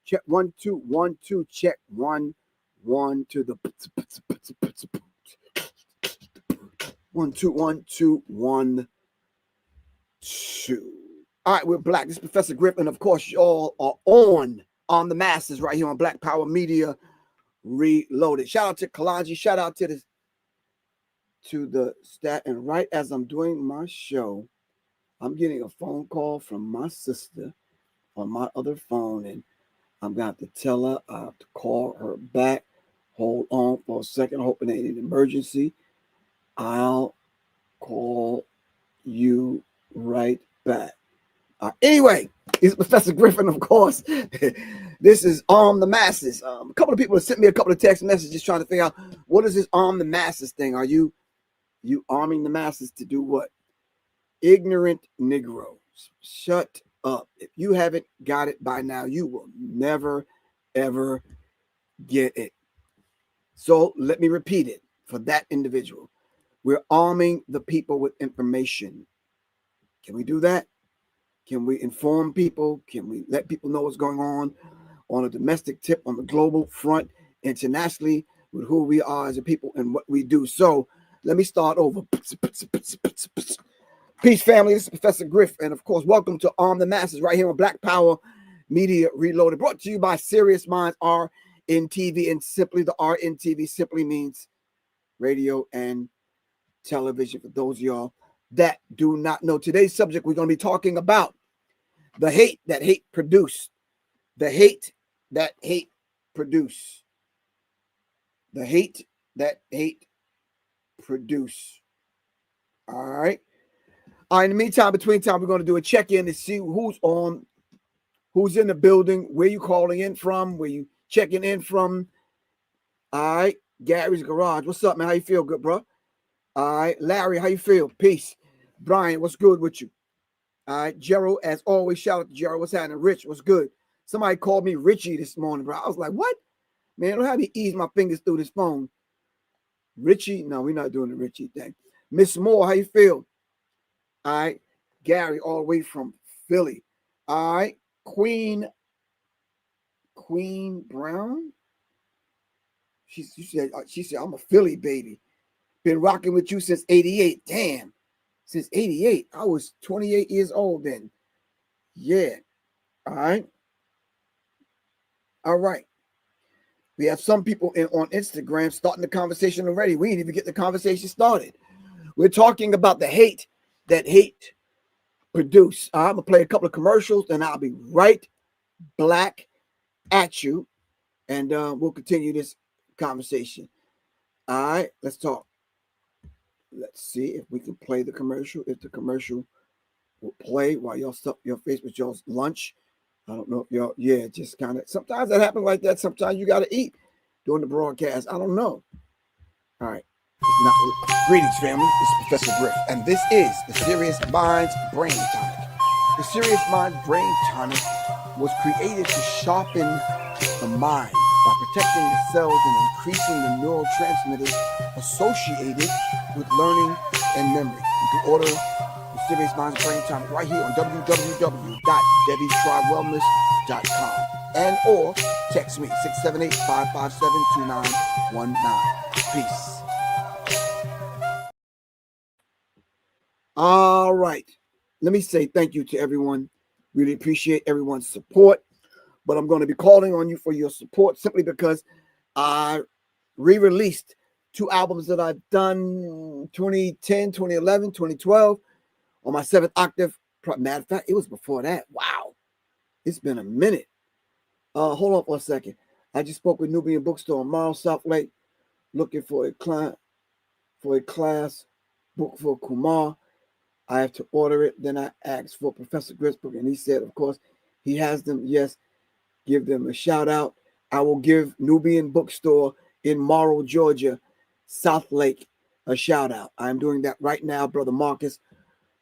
Check 1 2 1 2. Check 1 1 to the 1 2 1 2 1 2. All right, we're black. This is Professor Griff, and of course, y'all are on the masses right here on Black Power Media Reloaded. Shout out to Kalaji. Shout out to the stat. And right as I'm doing my show, I'm getting a phone call from my sister on my other phone, and I'm going to have to tell her I have to call her back. Hold on for a second, hoping it ain't an emergency. I'll call you right back. Anyway, it's Professor Griffin, of course. This is Arm the Masses. A couple of people have sent me a couple of text messages trying to figure out what is this Arm the Masses thing. Are you arming the masses to do what? Ignorant Negroes. Shut up. If you haven't got it by now, you will never, ever get it. So let me repeat it for that individual. We're arming the people with information. Can we do that? Can we inform people? Can we let people know what's going on a domestic tip, on the global front, internationally, with who we are as a people and what we do? So let me start over. Peace, family. This is Professor Griff. And, of course, welcome to Arm the Masses right here on Black Power Media Reloaded. Brought to you by Serious Minds RNTV. And simply, the RNTV simply means radio and television. For those of y'all that do not know, today's subject, we're going to be talking about the hate that hate produced. The hate that hate produce. The hate that hate produce. All right. In the meantime, between time, we're going to do a check-in to see who's in the building, where you calling in from, where you checking in from. All right. Gary's Garage. What's up, man? How you feel? Good, bro? All right. Larry, how you feel? Peace. Brian, what's good with you? All right. Gerald, as always, shout out to Gerald. What's happening? Rich, what's good? Somebody called me Richie this morning, bro. I was like, what? Man, don't have me ease my fingers through this phone. Richie? No, we're not doing the Richie thing. Miss Moore, how you feel? All right. Gary, all the way from Philly. All right. Queen Brown. She said, I'm a Philly baby. Been rocking with you since 88. Damn. Since 88. I was 28 years old then. Yeah. All right. All right. We have some people on Instagram starting the conversation already. We didn't even get the conversation started. We're talking about the hate that hate produce. I'm going to play a couple of commercials, and I'll be right back at you, and we'll continue this conversation. All right, let's talk. Let's see if we can play the commercial. If the commercial will play while y'all stuff your face with y'all's lunch. I don't know if y'all, just kind of, sometimes that happens like that. Sometimes you got to eat during the broadcast. I don't know. All right. Greetings, family. This is Professor Griff, and this is the Serious Minds Brain Tonic. The Serious Minds Brain Tonic was created to sharpen the mind by protecting the cells and increasing the neurotransmitters associated with learning and memory. You can order the Serious Minds Brain Tonic right here on www.debbiestrywellness.com and or text me 678-557-2919. Peace. All right. Let me say thank you to everyone. Really appreciate everyone's support. But I'm going to be calling on you for your support simply because I re-released 2 albums that I've done 2010, 2011, 2012 on my 7th octave. Matter of fact, it was before that. Wow. It's been a minute. Hold on for a second. I just spoke with Nubian Bookstore on Morrow, South Lake. looking for a client for a class book for Kumar. I have to order it. Then I asked for Professor Griff's book, and he said, of course, he has them. Yes, give them a shout out. I will give Nubian Bookstore in Morrow, Georgia, South Lake, a shout out. I'm doing that right now, Brother Marcus.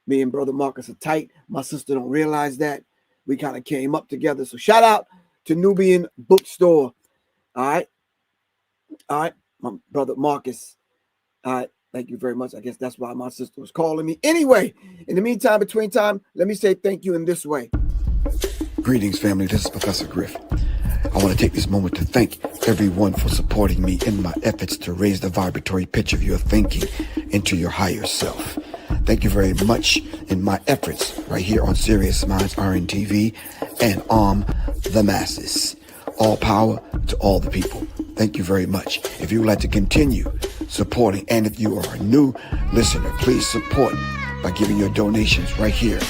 Me and Brother Marcus are tight. My sister don't realize that. We kind of came up together. So shout out to Nubian Bookstore. All right. All right. My brother Marcus. All right. Thank you very much. I guess that's why my sister was calling me. Anyway, in the meantime, between time, let me say thank you in this way. Greetings, family. This is Professor Griff. I want to take this moment to thank everyone for supporting me in my efforts to raise the vibratory pitch of your thinking into your higher self. Thank you very much in my efforts right here on Serious Minds RNTV and Arm the Masses. All power to all the people. Thank you very much. If you would like to continue supporting, and if you are a new listener, please support by giving your donations right here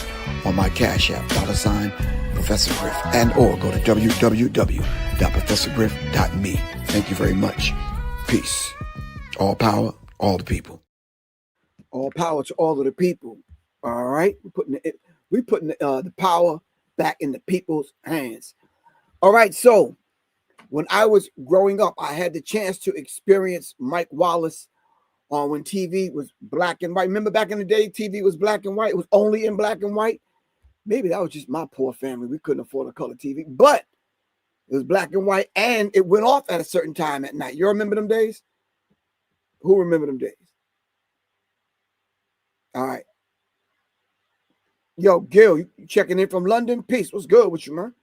on my Cash App, $ Professor Griff, and or go to www.professorgriff.me. Thank you very much. Peace. All power, all the people. All power to all of the people. All right, we're putting the power back in the people's hands. All right, so when I was growing up, I had the chance to experience Mike Wallace when TV was black and white. Remember back in the day, TV was black and white. It was only in black and white. Maybe that was just my poor family. We couldn't afford a color TV, but it was black and white, and it went off at a certain time at night. You remember them days? Who remember them days? All right. Yo, Gil, you checking in from London? Peace. What's good with you, man?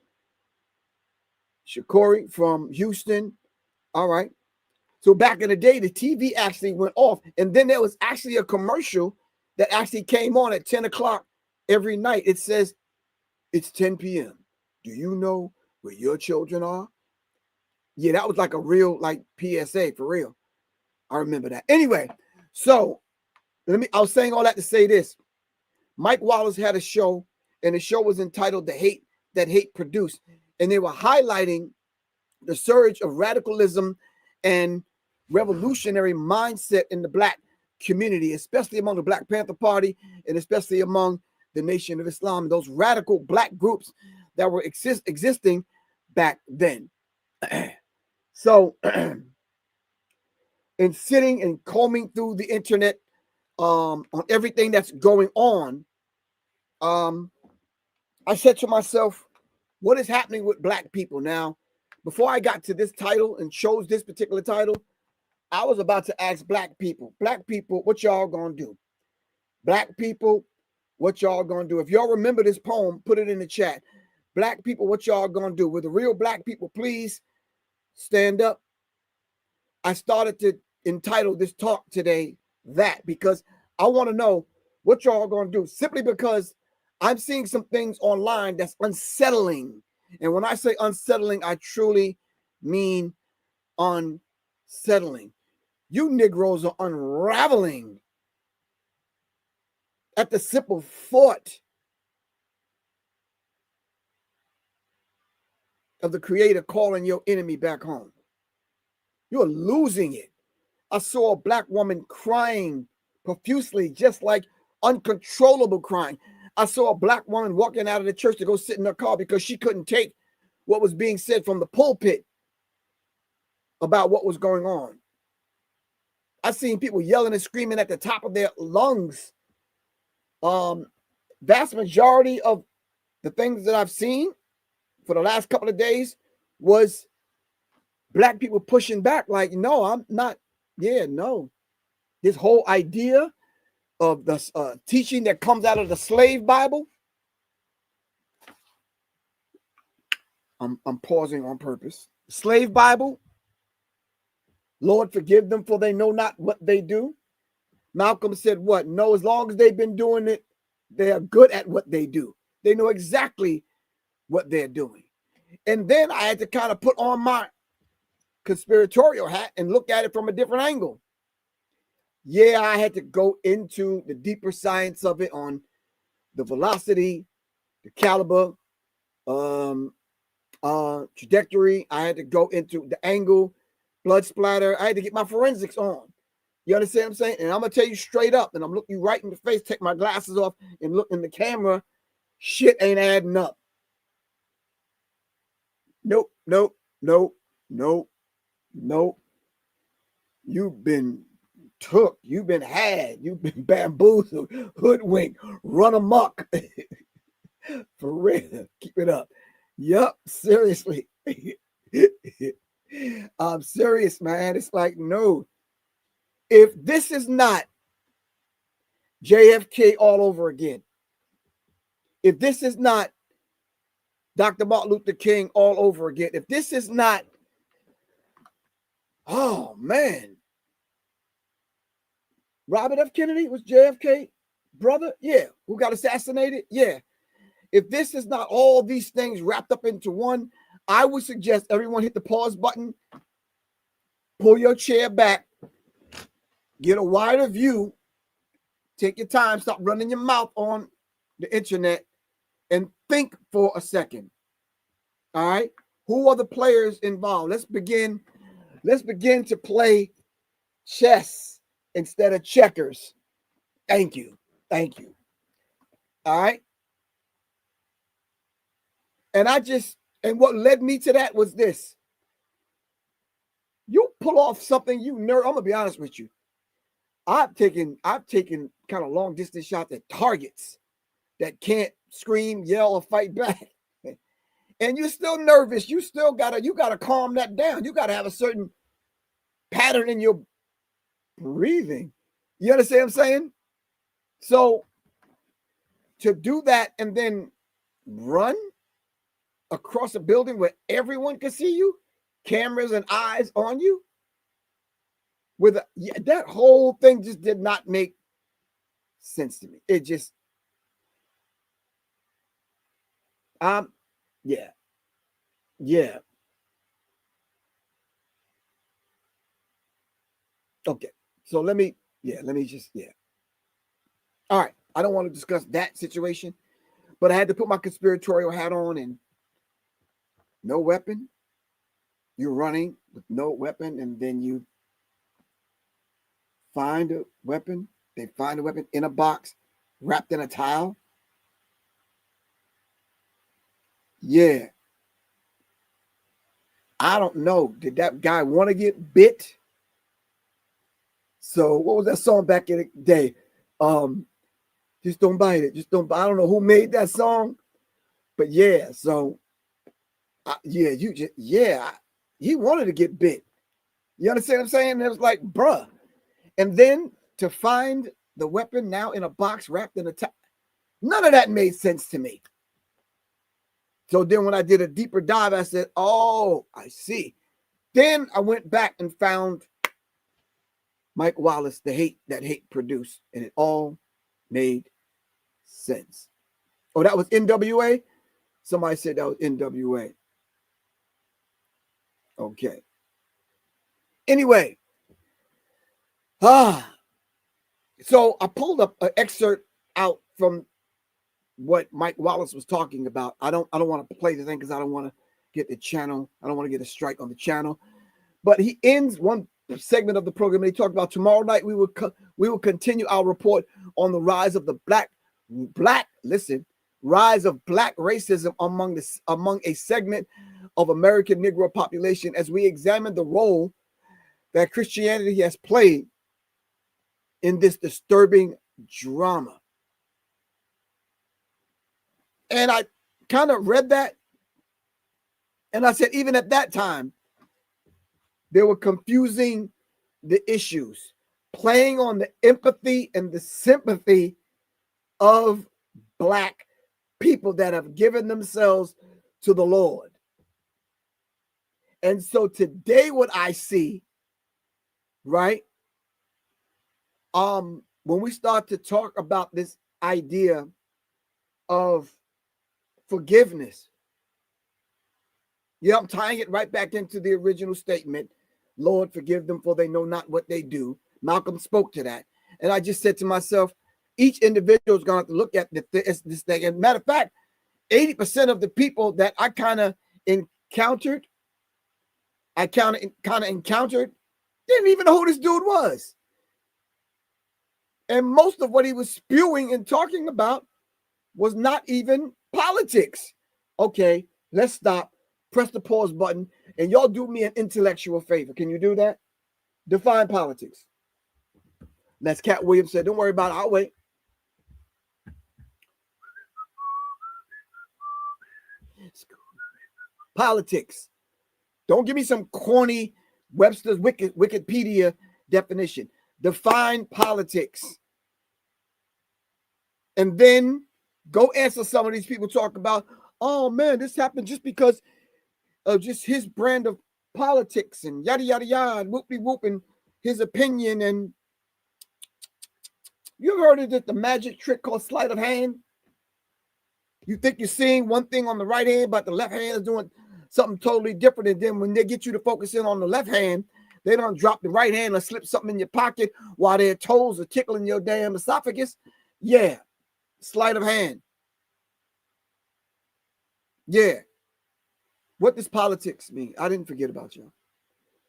Shakori from Houston. All right. So back in the day, the TV actually went off, and then there was actually a commercial that actually came on at 10 o'clock every night. It says, it's 10 p.m. Do you know where your children are? Yeah, that was like a real like PSA for real. I remember that. Anyway, so I was saying all that to say this. Mike Wallace had a show, and the show was entitled The Hate That Hate Produced. And they were highlighting the surge of radicalism and revolutionary mindset in the black community, especially among the Black Panther Party and especially among the Nation of Islam, those radical black groups that were existing back then. So in sitting and combing through the internet on everything that's going on, I said to myself, what is happening with black people? Now, before I got to this title and chose this particular title, I was about to ask black people, what y'all gonna do? Black people, what y'all gonna do? If y'all remember this poem, put it in the chat. Black people, what y'all gonna do? With the real black people, please stand up. I started to entitle this talk today that, because I want to know what y'all gonna do, simply because I'm seeing some things online that's unsettling. And when I say unsettling, I truly mean unsettling. You Negroes are unraveling at the simple thought of the Creator calling your enemy back home. You're losing it. I saw a black woman crying profusely, just like uncontrollable crying. I saw a black woman walking out of the church to go sit in her car because she couldn't take what was being said from the pulpit about what was going on. I've seen people yelling and screaming at the top of their lungs. Vast majority of the things that I've seen for the last couple of days was black people pushing back like, no, I'm not. Yeah, no. This whole idea of the teaching that comes out of the slave Bible. I'm pausing on purpose. Slave Bible. Lord, forgive them, for they know not what they do. Malcolm said what? No, as long as they've been doing it, they are good at what they do. They know exactly what they're doing. And then I had to kind of put on my conspiratorial hat and look at it from a different angle. Yeah, I had to go into the deeper science of it on the velocity, the caliber, trajectory. I had to go into the angle blood splatter. I had to get my forensics on. You understand what I'm saying? And I'm going to tell you straight up, and I'm looking you right in the face, take my glasses off and look in the camera. Shit ain't adding up. Nope, nope, nope, nope, nope. You've been took. You've been had. You've been bamboozled, hoodwinked, run amok. For real. Keep it up. Yup, seriously. I'm serious, man. It's like, no. If this is not JFK all over again, if this is not Dr. Martin Luther King all over again, if this is not, oh man, Robert F. Kennedy was JFK brother, yeah, who got assassinated, yeah. If this is not all these things wrapped up into one, I would suggest everyone hit the pause button, pull your chair back, get a wider view, take your time, stop running your mouth on the internet, and think for a second. All right, who are the players involved? Let's begin to play chess instead of checkers. Thank you. All right. And what led me to that was this. You pull off something I'm gonna be honest with you. I've taken kind of long distance shots at targets that can't scream, yell, or fight back. And you're still nervous. You gotta calm that down. You gotta have a certain pattern in your breathing. You understand what I'm saying? So to do that and then run across a building where everyone can see you, cameras and eyes on you, that whole thing just did not make sense to me. It just, yeah. Okay, so let me just. All right, I don't want to discuss that situation, but I had to put my conspiratorial hat on and no weapon. You're running with no weapon, and then you find a weapon. They find a weapon in a box, wrapped in a towel. Yeah. I don't know. Did that guy want to get bit? So what was that song back in the day? Just don't bite it. Just don't. I don't know who made that song, but yeah. So, he wanted to get bit. You understand what I'm saying? It was like, bruh. And then to find the weapon now in a box wrapped in a towel, none of that made sense to me. So then when I did a deeper dive, I said, oh, I see. Then I went back and found Mike Wallace, the hate that hate produced, and it all made sense. Oh, that was NWA? Somebody said that was NWA. Okay. Anyway. So I pulled up an excerpt out from what Mike Wallace was talking about. I don't want to play the thing because I don't want to get the channel. I don't want to get a strike on the channel. But he ends one segment of the program and he talked about tomorrow night we will continue our report on the rise of the rise of black racism among a segment of American Negro population as we examine the role that Christianity has played in this disturbing drama. And I kind of read that and I said, even at that time, they were confusing the issues, playing on the empathy and the sympathy of black people that have given themselves to the Lord. And so today what I see, right, when we start to talk about this idea of forgiveness, I'm tying it right back into the original statement, Lord, forgive them for they know not what they do. Malcolm spoke to that. And I just said to myself, each individual is going to have to look at this thing. And matter of fact, 80% of the people that I kind of encountered, I kind of encountered, didn't even know who this dude was. And most of what he was spewing and talking about was not even politics. Okay, let's stop. Press the pause button, and y'all do me an intellectual favor. Can you do that? Define politics. That's Cat Williams said. Don't worry about it. I'll wait. Politics. Don't give me some corny Webster's Wikipedia definition. Define politics. And then go answer some of these people talk about, oh man, this happened just because of just his brand of politics and yada, yada, yada, and whoop-de-whoop and his opinion. And you ever heard of the magic trick called sleight of hand? You think you're seeing one thing on the right hand, but the left hand is doing something totally different. And then when they get you to focus in on the left hand, they don't drop the right hand or slip something in your pocket while their toes are tickling your damn esophagus. Yeah, sleight of hand. Yeah. What does politics mean? I didn't forget about y'all.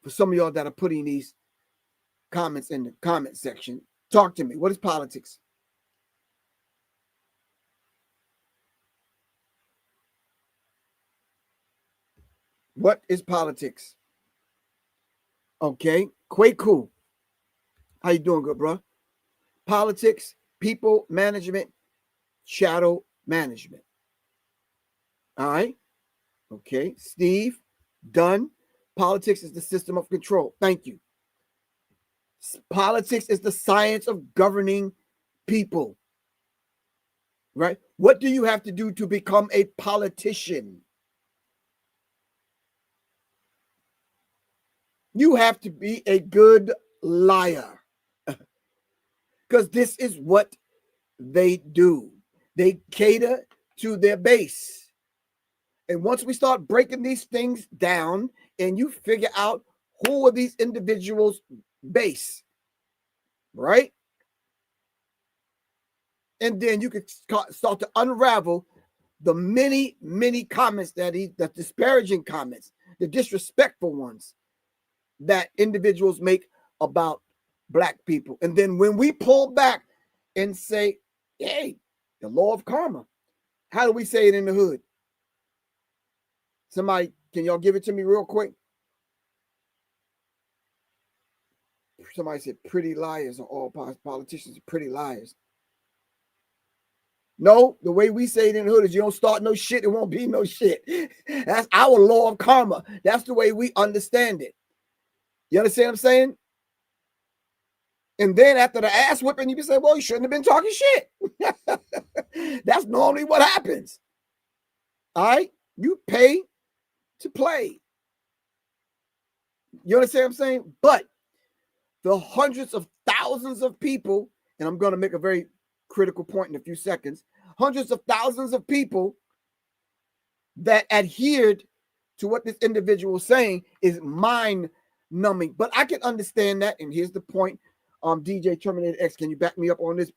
For some of y'all that are putting these comments in the comment section, talk to me. What is politics? What is politics? Okay, Kwaku. How you doing, good bro? Politics, people management, shadow management. All right. Okay, Steve, done. Politics is the system of control. Thank you. Politics is the science of governing people. Right? What do you have to do to become a politician? You have to be a good liar. Because this is what they do. They cater to their base. And once we start breaking these things down and you figure out who are these individuals' base, right? And then you could start to unravel the many, many comments the disparaging comments, the disrespectful ones that individuals make about Black people. And then when we pull back and say, hey, the law of karma, how do we say it in the hood? Somebody, can y'all give it to me real quick? Somebody said pretty liars are all politicians are pretty liars. No, the way we say it in the hood is you don't start no shit, it won't be no shit. That's our law of karma. That's the way we understand it. You understand what I'm saying? And then after the ass whipping, you can say, well, you shouldn't have been talking shit. That's normally what happens. All right? You pay to play. You understand what I'm saying? But the hundreds of thousands of people, and I'm going to make a very critical point in a few seconds, hundreds of thousands of people that adhered to what this individual is saying is mind-numbing. But I can understand that, and here's the point. DJ Terminator X, can you back me up on this?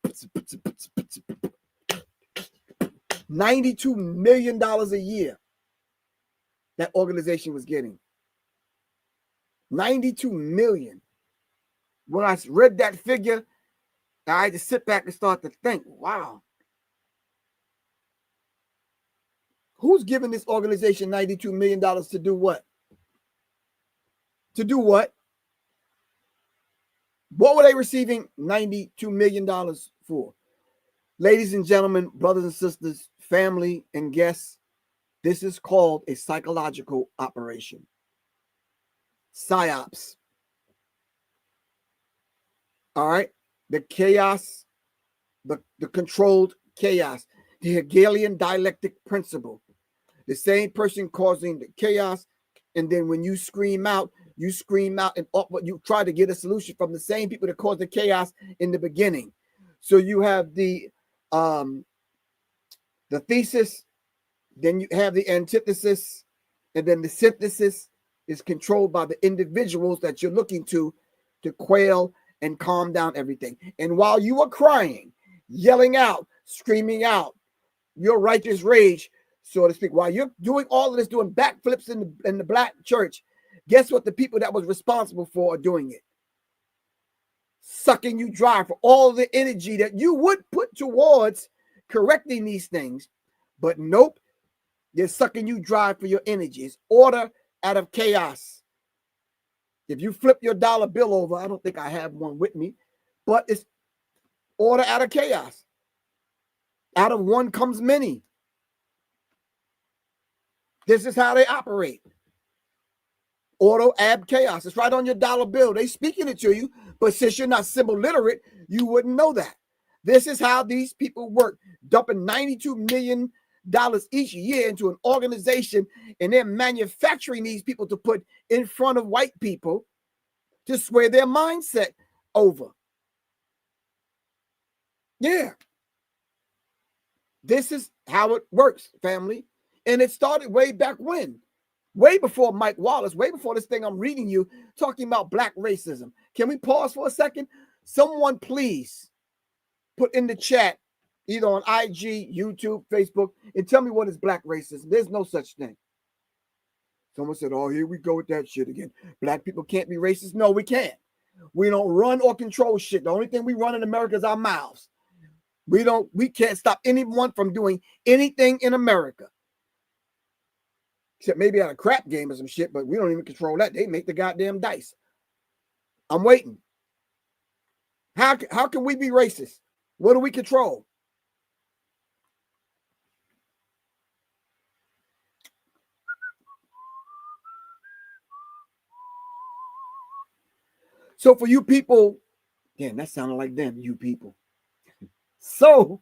$92 million a year that organization was getting. 92 million. When I read that figure, I had to sit back and start to think, wow. Who's giving this organization $92 million to do what? To do what? What were they receiving $92 million for? Ladies and gentlemen, brothers and sisters, family and guests, this is called a psychological operation. PSYOPs. All right? The chaos, the controlled chaos, the Hegelian dialectic principle. The same person causing the chaos, and then when you scream out, and you try to get a solution from the same people that caused the chaos in the beginning. So you have the thesis, then you have the antithesis, and then the synthesis is controlled by the individuals that you're looking to quail and calm down everything. And while you are crying, yelling out, screaming out your righteous rage, so to speak, while you're doing all of this, doing backflips in the Black church, Guess what the people that was responsible for are doing it? Sucking you dry for all the energy that you would put towards correcting these things. But nope, they're sucking you dry for your energy. It's order out of chaos. If you flip your dollar bill over, I don't think I have one with me, but it's order out of chaos. Out of one comes many. This is how they operate. Order ab chaos. It's right on your dollar bill. They speaking it to you, but since you're not symbol literate, you wouldn't know that. This is how these people work, dumping $92 million each year into an organization, and they're manufacturing these people to put in front of white people to sway their mindset over. Yeah. This is how it works, family. And it started way back when. Way before Mike Wallace, way before this thing I'm reading you, talking about black racism. Can we pause for a second? Someone please put in the chat, either on IG, YouTube, Facebook, and tell me what is black racism. There's no such thing. Someone said, oh, here we go with that shit again. Black people can't be racist. No, we can't. We don't run or control shit. The only thing we run in America is our mouths. We can't stop anyone from doing anything in America. Except maybe at a crap game or some shit, but we don't even control that. They make the goddamn dice. I'm waiting. How can we be racist? What do we control? So for you people, damn, that sounded like them, you people. So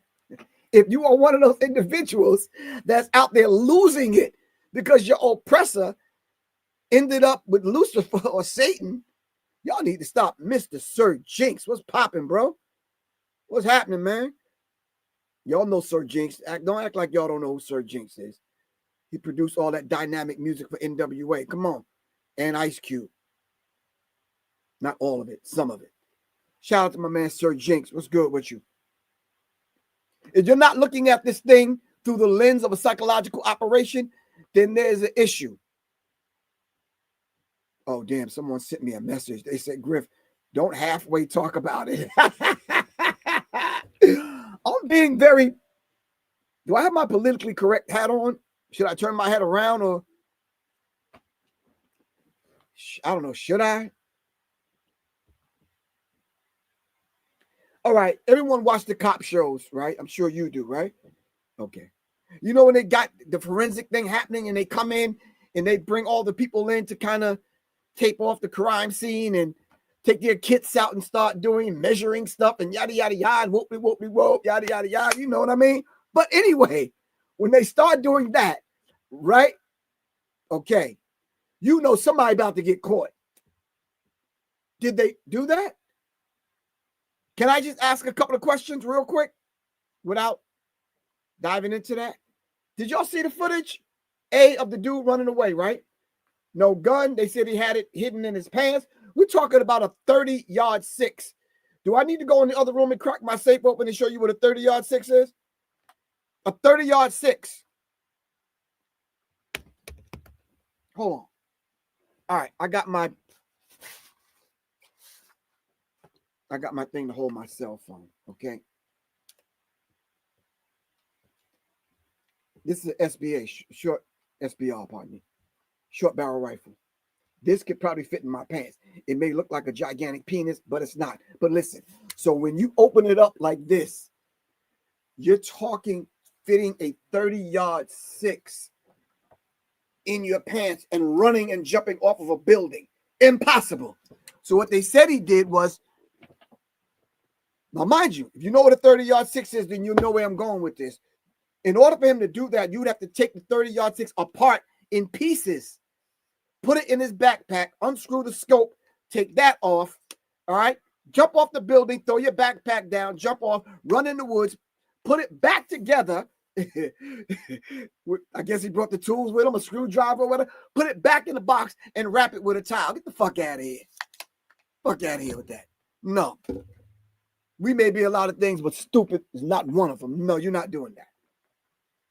if you are one of those individuals that's out there losing it because your oppressor ended up with Lucifer or Satan, y'all need to stop. Mr. Sir Jinx, what's popping, bro? What's happening, man? Y'all know Sir Jinx. Don't act like y'all don't know who Sir Jinx is. He produced all that dynamic music for NWA. Come on. And Ice Cube. Not all of it, some of it. Shout out to my man, Sir Jinx. What's good with you? If you're not looking at this thing through the lens of a psychological operation, then there's an issue. Oh, damn, someone sent me a message. They said, Griff, don't halfway talk about it. I'm being very... Do I have my politically correct hat on? Should I turn my head around or... I don't know. Should I? All right. Everyone watch the cop shows, right? I'm sure you do, right? Okay. You know when they got the forensic thing happening and they come in and they bring all the people in to kind of tape off the crime scene and take their kits out and start doing measuring stuff and yada, yada, yada, whoopie, whoopie, whoop, yada, yada, yada. You know what I mean? But anyway, when they start doing that, right? Okay. You know somebody about to get caught. Did they do that? Can I just ask a couple of questions real quick without diving into that? Did y'all see the footage? Of the dude running away, right? No gun. They said he had it hidden in his pants. We're talking about a 30-yard six. Do I need to go in the other room and crack my safe open and show you what a 30-yard six is? A 30-yard six. Hold on. All right, I got my thing to hold my cell phone, okay? This is an SBA, short SBR, pardon me. Short barrel rifle. This could probably fit in my pants. It may look like a gigantic penis, but it's not. But listen, so when you open it up like this, you're talking fitting a 30-yard six in your pants and running and jumping off of a building. Impossible. So what they said he did was, now mind you, if you know what a 30-yard six is, then you know where I'm going with this. In order for him to do that, you'd have to take the 30-yard six apart in pieces, put it in his backpack, unscrew the scope, take that off, all right? Jump off the building, throw your backpack down, jump off, run in the woods, put it back together. I guess he brought the tools with him, a screwdriver or whatever. Put it back in the box and wrap it with a towel. Get the fuck out of here. Fuck out of here with that. No. We may be a lot of things, but stupid is not one of them. No, you're not doing that.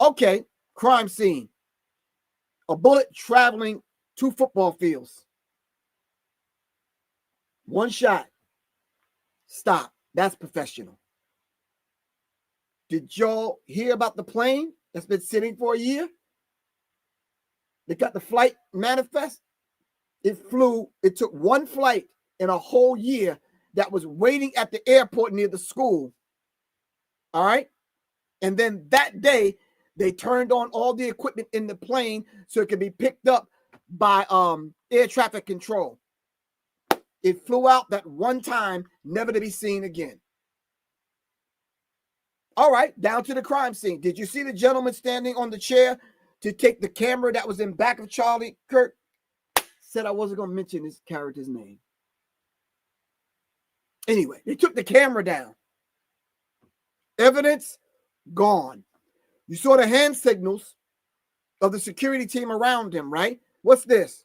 Okay, crime scene. A bullet traveling 2 football fields. One shot. Stop. That's professional. Did y'all hear about the plane that's been sitting for a year? They got the flight manifest. It flew. It took one flight in a whole year that was waiting at the airport near the school. All right. And then that day, they turned on all the equipment in the plane so it could be picked up by air traffic control. It flew out that one time, never to be seen again. All right, down to the crime scene. Did you see the gentleman standing on the chair to take the camera that was in back of Charlie Kirk? Said I wasn't going to mention this character's name. Anyway, they took the camera down. Evidence gone. You saw the hand signals of the security team around him, right? What's this?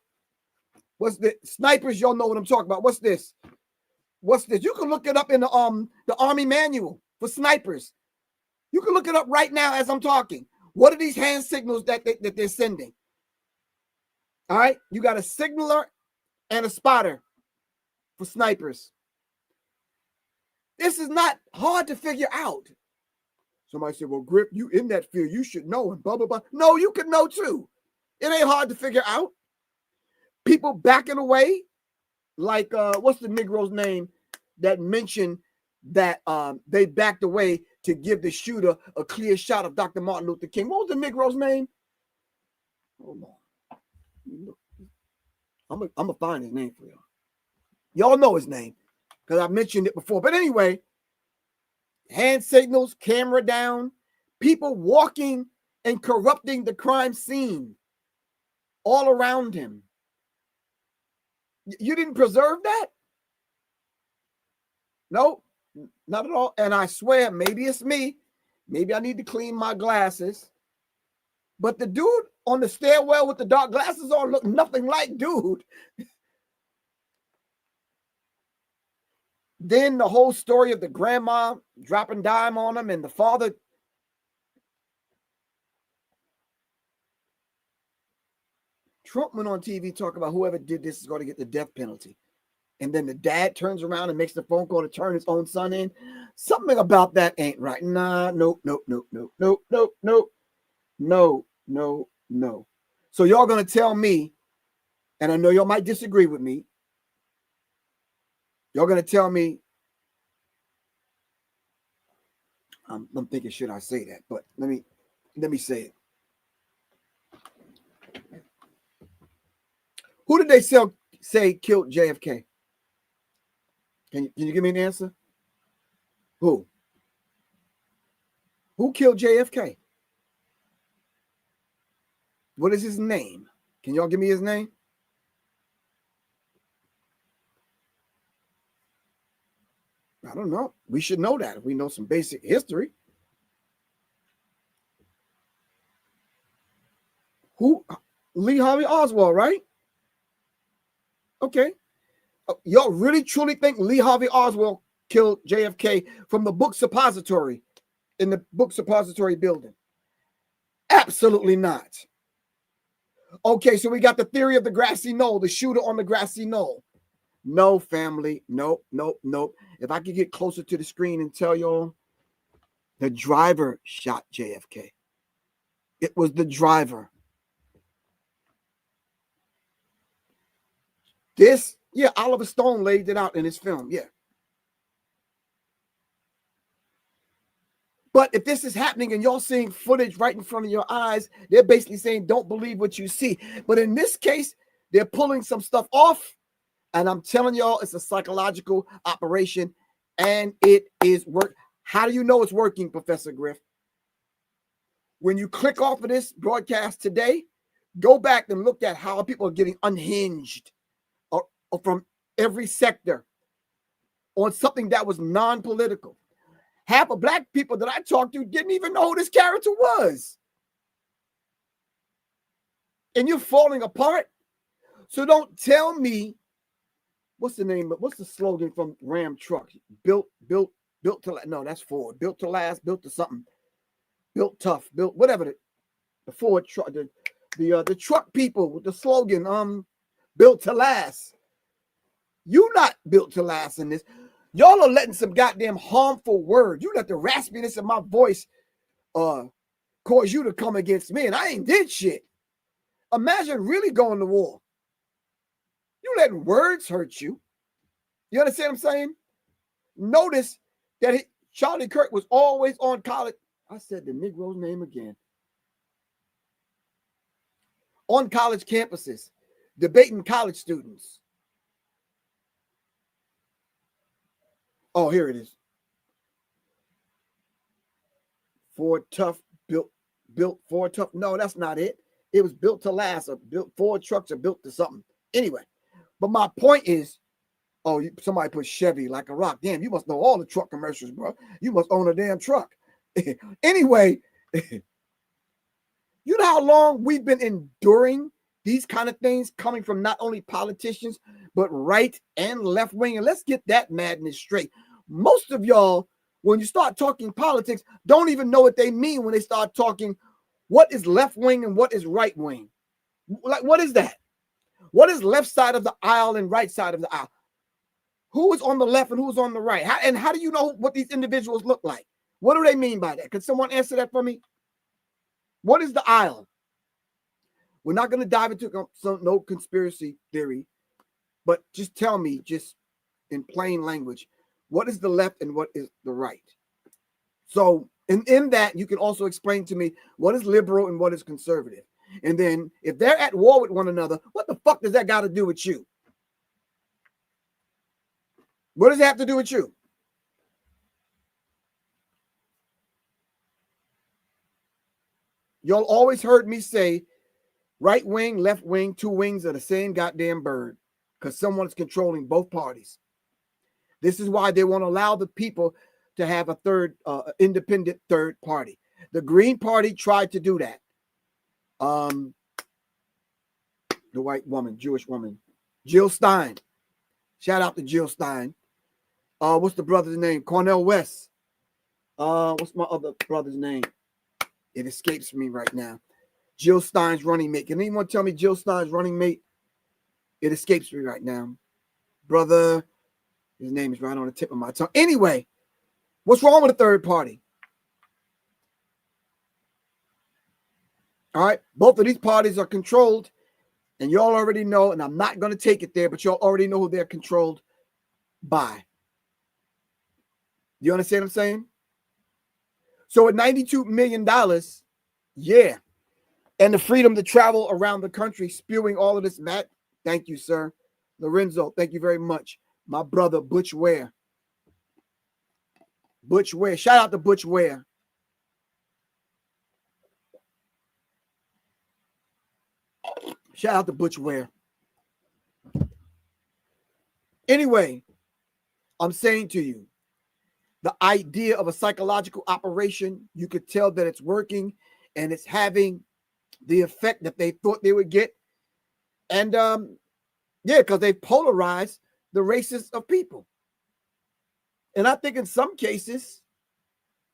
What's the snipers? Y'all know what I'm talking about. What's this? What's this? You can look it up in the Army manual for snipers. You can look it up right now as I'm talking. What are these hand signals that they're sending? All right, you got a signaler and a spotter for snipers. This is not hard to figure out. Somebody said, well, Griff, you in that field, you should know, and blah, blah, blah. No, you can know too. It ain't hard to figure out. People backing away, like, what's the Negro's name that mentioned that they backed away to give the shooter a clear shot of Dr. Martin Luther King. What was the Negro's name? Hold on. I'm going to find his name for y'all. Y'all know his name because I mentioned it before. But anyway, hand signals, camera down, people walking and corrupting the crime scene all around him. You didn't preserve that? No, not at all. And I swear, maybe it's me. Maybe I need to clean my glasses. But the dude on the stairwell with the dark glasses on looked nothing like dude. Then the whole story of the grandma dropping dime on him and the father. Trump went on TV talking about whoever did this is going to get the death penalty. And then the dad turns around and makes the phone call to turn his own son in. Something about that ain't right. Nah, nope. No. So y'all going to tell me, and I know y'all might disagree with me. Y'all going to tell me, I'm thinking, should I say that? But let me say it. Who did they say killed JFK? Can you give me an answer? Who? Who killed JFK? What is his name? Can y'all give me his name? I don't know. We should know that if we know some basic history. Who? Lee Harvey Oswald, right? Okay. Y'all really truly think Lee Harvey Oswald killed JFK from the book suppository in the book suppository building? Absolutely not. Okay, so we got the theory of the grassy knoll, the shooter on the grassy knoll. No, family. Nope. If I could get closer to the screen and tell y'all, the driver shot JFK. It was the driver. This, yeah, Oliver Stone laid it out in his film, yeah. But if this is happening and y'all seeing footage right in front of your eyes, they're basically saying, don't believe what you see. But in this case, they're pulling some stuff off. And I'm telling y'all, it's a psychological operation and it is work. How do you know it's working, Professor Griff? When you click off of this broadcast today, go back and look at how people are getting unhinged or from every sector on something that was non-political. Half of black people that I talked to didn't even know who this character was. And you're falling apart. So don't tell me, what's the name? What's the slogan from Ram Truck? Built to, no, that's Ford. Built to last, built to something. Built tough, built, whatever the Ford truck, the truck people with the slogan, built to last. You not built to last in this. Y'all are letting some goddamn harmful word. You let the raspiness of my voice cause you to come against me, and I ain't did shit. Imagine really going to war. You letting words hurt you. You understand what I'm saying? Notice that Charlie Kirk was always on college. I said the Negro's name again. On college campuses, debating college students. Oh, here it is. Ford tough, built Ford tough. No, that's not it. It was built to last. Ford trucks are built to something. Anyway, but my point is, oh, somebody put Chevy like a rock. Damn, you must know all the truck commercials, bro. You must own a damn truck. Anyway, you know how long we've been enduring these kind of things coming from not only politicians, but right and left wing. And let's get that madness straight. Most of y'all, when you start talking politics, don't even know what they mean when they start talking what is left wing and what is right wing. Like, what is that? What is left side of the aisle and right side of the aisle? Who is on the left and who's on the right? How do you know what these individuals look like? What do they mean by that? Can someone answer that for me? What is the aisle? We're not going to dive into no conspiracy theory, but just tell me, just in plain language, what is the left and what is the right? So in that, you can also explain to me what is liberal and what is conservative. And then if they're at war with one another, what the fuck does that got to do with you? What does it have to do with you? Y'all always heard me say right wing, left wing, two wings are the same goddamn bird because someone's controlling both parties. This is why they won't allow the people to have a third, independent third party. The Green Party tried to do that. The white woman, Jewish woman, Jill Stein. Shout out to Jill Stein. What's the brother's name? Cornel West. What's my other brother's name? It escapes me right now. Jill Stein's running mate. Can anyone tell me Jill Stein's running mate? It escapes me right now. Brother, his name is right on the tip of my tongue. Anyway, what's wrong with a third party? All right, both of these parties are controlled, and y'all already know, and I'm not going to take it there, but y'all already know who they're controlled by. You understand what I'm saying? So at $92 million, yeah, and the freedom to travel around the country spewing all of this, Matt, thank you, sir. Lorenzo, thank you very much. My brother, Butch Ware. Butch Ware. Shout out to Butch Ware. Shout out to Butch Ware. Anyway, I'm saying to you, the idea of a psychological operation, you could tell that it's working and it's having the effect that they thought they would get. And yeah, because they polarized the races of people. And I think in some cases,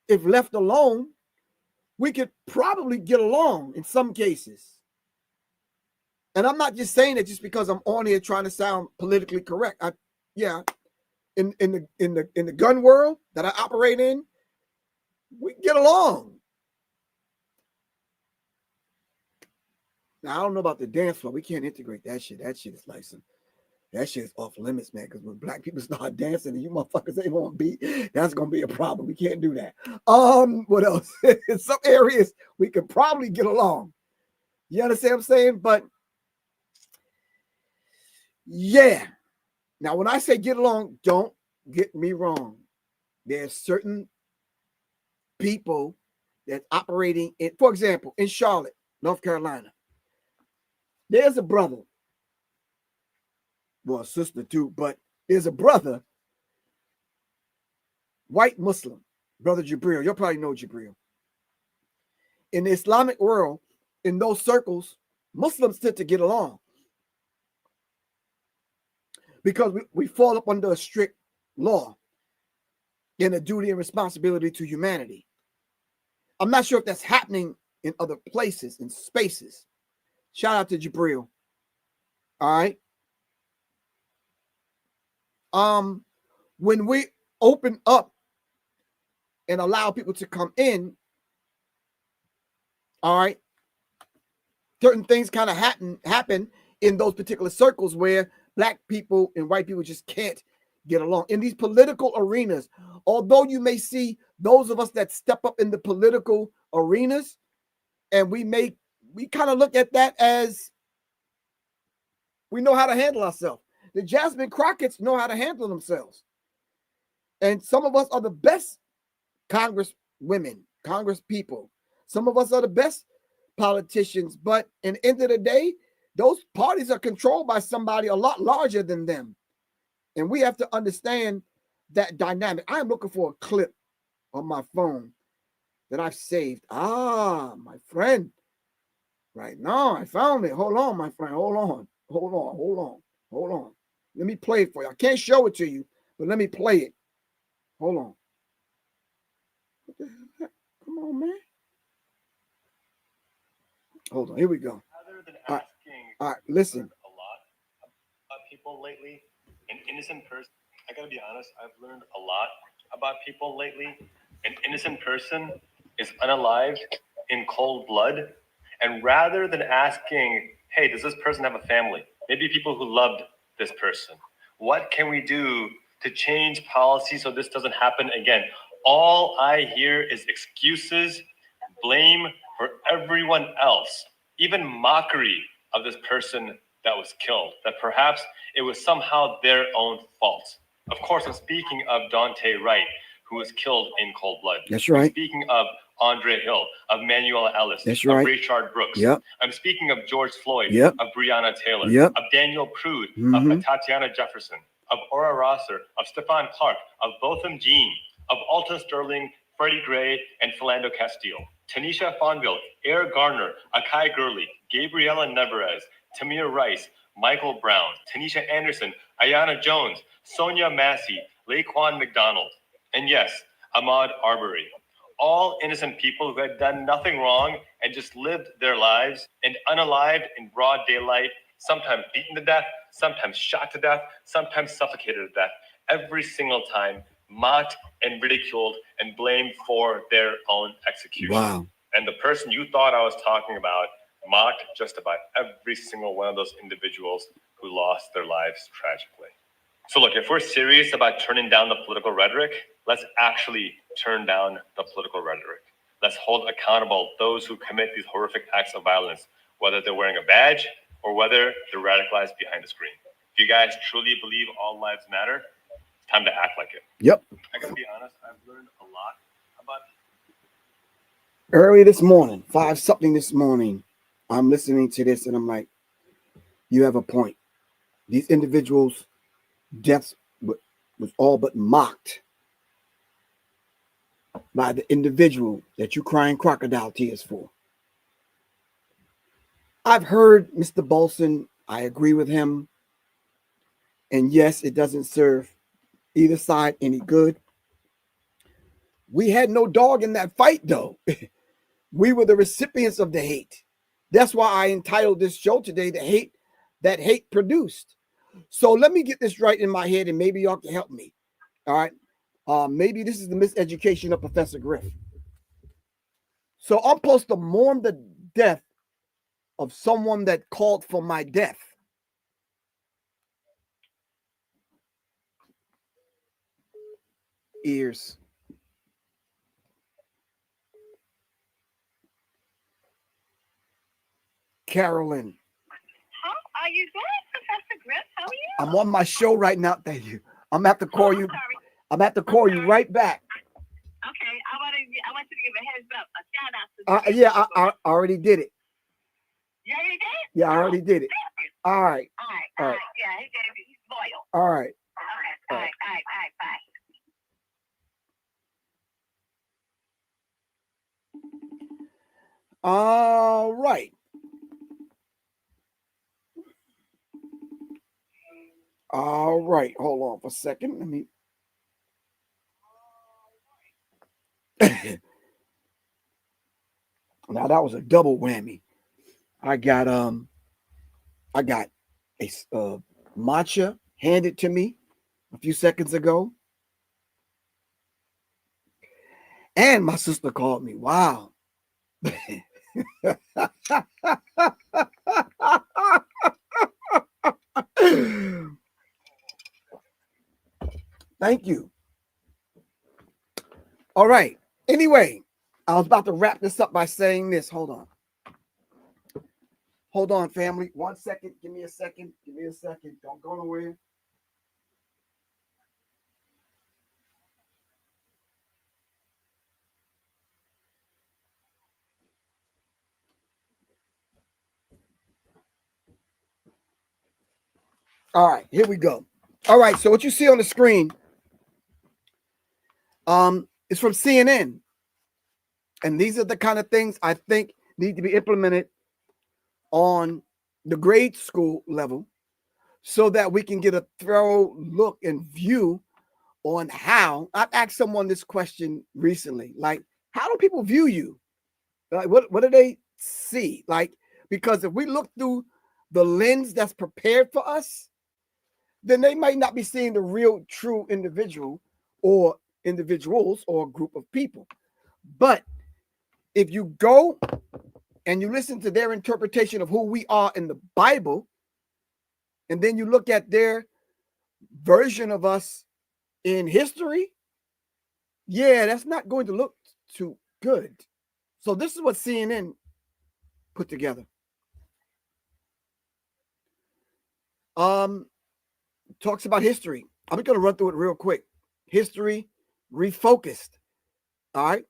if left alone, we could probably get along in some cases. And I'm not just saying it just because I'm on here trying to sound politically correct. In the gun world that I operate in, we get along. Now I don't know about the dance floor. We can't integrate that shit. That shit is like that shit is off limits, man. Because when black people start dancing and you motherfuckers ain't on beat, that's gonna be a problem. We can't do that. What else? In some areas we could probably get along. You understand what I'm saying? But yeah. Now, when I say get along, don't get me wrong. There's certain people that's operating in, for example, in Charlotte, North Carolina. There's a brother, well, a sister too, but there's a brother, white Muslim, Brother Jibril. You'll probably know Jibril. In the Islamic world, in those circles, Muslims tend to get along because we fall up under a strict law and a duty and responsibility to humanity. I'm not sure if that's happening in other places, in spaces. Shout out to Jibril. All right. When we open up and allow people to come in, all right, certain things kind of happen in those particular circles where black people and white people just can't get along. In these political arenas, although you may see those of us that step up in the political arenas, and we kind of look at that as we know how to handle ourselves. The Jasmine Crockett's know how to handle themselves. And some of us are the best Congress women, Congress people. Some of us are the best politicians, but in the end of the day, those parties are controlled by somebody a lot larger than them. And we have to understand that dynamic. I'm looking for a clip on my phone that I've saved. Ah, my friend. Right now, I found it. Hold on, my friend. Hold on. Let me play it for you. I can't show it to you, but let me play it. Hold on. What the heck? Come on, man. Hold on. Here we go. Rather than asking, all right, listen. A lot about people lately. An innocent person. I gotta be honest. I've learned a lot about people lately. An innocent person is unalived in cold blood, and rather than asking, "Hey, does this person have a family?" Maybe people who loved this person. What can we do to change policy so this doesn't happen again? All I hear is excuses, blame for everyone else, even mockery of this person that was killed, that perhaps it was somehow their own fault. Of course, I'm speaking of Dante Wright, who was killed in cold blood. That's right. I'm speaking of Andre Hill, of Manuela Ellis, That's right. of Rayshard Brooks. Yep. I'm speaking of George Floyd, yep. of Breonna Taylor, yep. of Daniel Prude, mm-hmm. of Tatiana Jefferson, of Ora Rosser, of Stephon Clark, of Botham Jean, of Alton Sterling, Freddie Gray, and Philando Castile. Tanisha Fonville, Air Gardner, Akai Gurley, Gabriela Nevarez, Tamir Rice, Michael Brown, Tanisha Anderson, Ayanna Jones, Sonia Massey, Laquan McDonald, and yes, Ahmaud Arbery. All innocent people who had done nothing wrong and just lived their lives and unalived in broad daylight, sometimes beaten to death, sometimes shot to death, sometimes suffocated to death, every single time mocked and ridiculed and blamed for their own execution. Wow. And the person you thought I was talking about mocked just about every single one of those individuals who lost their lives tragically. So look, if we're serious about turning down the political rhetoric, let's actually turn down the political rhetoric. Let's hold accountable those who commit these horrific acts of violence, whether they're wearing a badge or whether they're radicalized behind a screen. If you guys truly believe all lives matter, it's time to act like it. Yep. I gotta be honest, I've learned a lot about early this morning, 5-something this morning, I'm listening to this and I'm like, you have a point. These individuals' deaths was all but mocked by the individual that you crying crocodile tears for. I've heard Mr. Bolson. I agree with him. And yes, it doesn't serve either side any good. We had no dog in that fight, though. We were the recipients of the hate. That's why I entitled this show today, The Hate That Hate Produced. So let me get this right in my head and maybe y'all can help me. All right. Maybe this is the miseducation of Professor Griff. So I'm supposed to mourn the death of someone that called for my death. Ears. Carolyn. How are you doing, Professor Griff? How are you? I'm on my show right now. Thank you. I'm gonna have to call you. I'm gonna have to call you right back. Okay, I want you to give a heads up, a shout out to Yeah, I already did it. You already did? Yeah, I already did it. All right. All right. Yeah, he's loyal. All right. All right, bye. All right. All right. Hold on for a second. Let me. Now that was a double whammy. I got a matcha handed to me a few seconds ago. And my sister called me. Wow. Thank you. All right. Anyway, I was about to wrap this up by saying this. Hold on. Hold on, family. 1 second. Give me a second. Give me a second. Don't go nowhere. All right, here we go. All right, so what you see on the screen is from CNN. And these are the kind of things I think need to be implemented on the grade school level so that we can get a thorough look and view on how. I've asked someone this question recently, like, how do people view you? Like, what do they see? Like, because if we look through the lens that's prepared for us, then they might not be seeing the real, true individual or individuals or a group of people. But if you go and you listen to their interpretation of who we are in the Bible, and then you look at their version of us in history, yeah, that's not going to look too good. So this is what CNN put together. Talks about history. I'm just going to run through it real quick. History refocused. All right.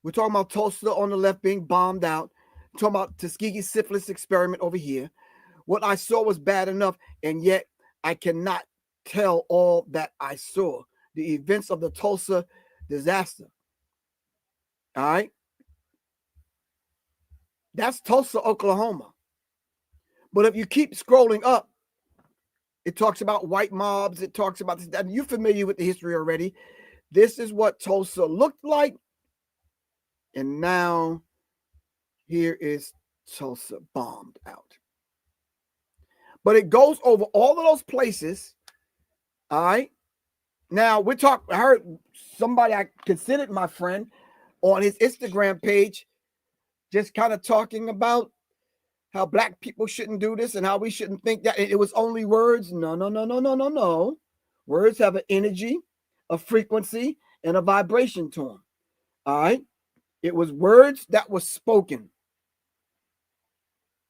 We're talking about Tulsa on the left being bombed out. We're talking about Tuskegee syphilis experiment over here. What I saw was bad enough, and yet I cannot tell all that I saw. The events of the Tulsa disaster. All right. That's Tulsa, Oklahoma. But if you keep scrolling up, it talks about white mobs. It talks about this. And you're familiar with the history already. This is what Tulsa looked like. And now here is Tulsa bombed out. But it goes over all of those places. All right. Now we're talking. I heard somebody I considered my friend on his Instagram page just kind of talking about how black people shouldn't do this and how we shouldn't think that it was only words. No. Words have an energy, a frequency, and a vibration to them. All right. It was words that were spoken,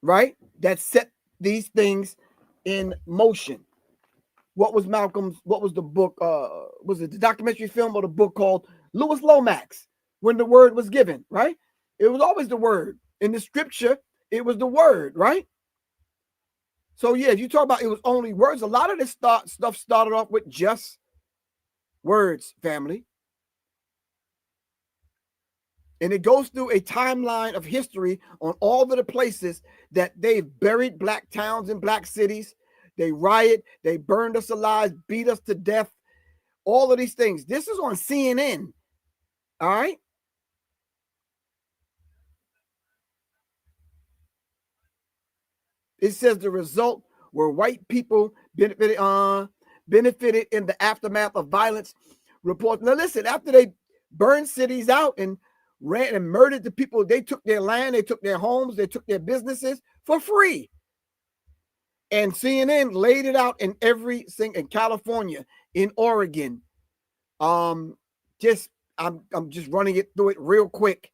right? That set these things in motion. What was the book? Was it the documentary film or the book called Louis Lomax? When the word was given, right? It was always the word. In the scripture, it was the word, right? So yeah, if you talk about it was only words, a lot of this stuff started off with just words, family. And it goes through a timeline of history on all of the places that they've buried black towns and black cities. They riot, they burned us alive, beat us to death, all of these things. This is on CNN, all right? It says the result were white people benefited in the aftermath of violence. Report. Now listen, after they burned cities out and ran and murdered the people, they took their land, they took their homes, they took their businesses for free. And CNN laid it out in in California, in Oregon. I'm just running it through it real quick.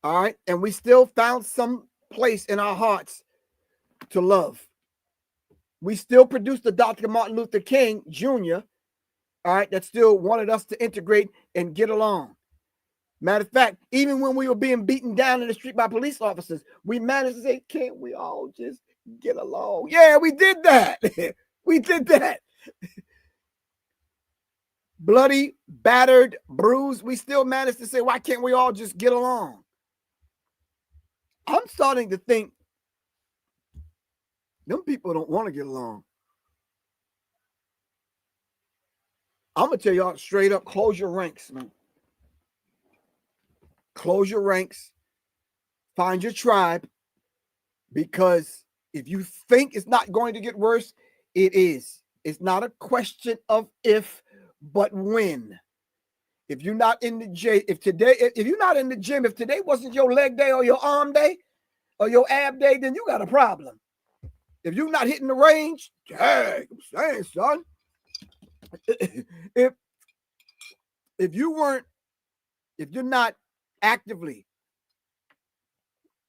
All right. And we still found some place in our hearts to love. We still produced the Dr. Martin Luther King Jr., all right, that still wanted us to integrate and get along. Matter of fact, even when we were being beaten down in the street by police officers, we managed to say, can't we all just get along? Yeah, we did that. We did that. Bloody, battered, bruised, we still managed to say, why can't we all just get along? I'm starting to think them people don't want to get along. I'm going to tell y'all straight up, close your ranks, man. Close your ranks. Find your tribe. Because if you think it's not going to get worse, it is. It's not a question of if, but when. If you're not in the gym, if you're not in the gym, if today wasn't your leg day or your arm day or your ab day, then you got a problem. If you're not hitting the range, dang, I'm saying, son. If you're not actively,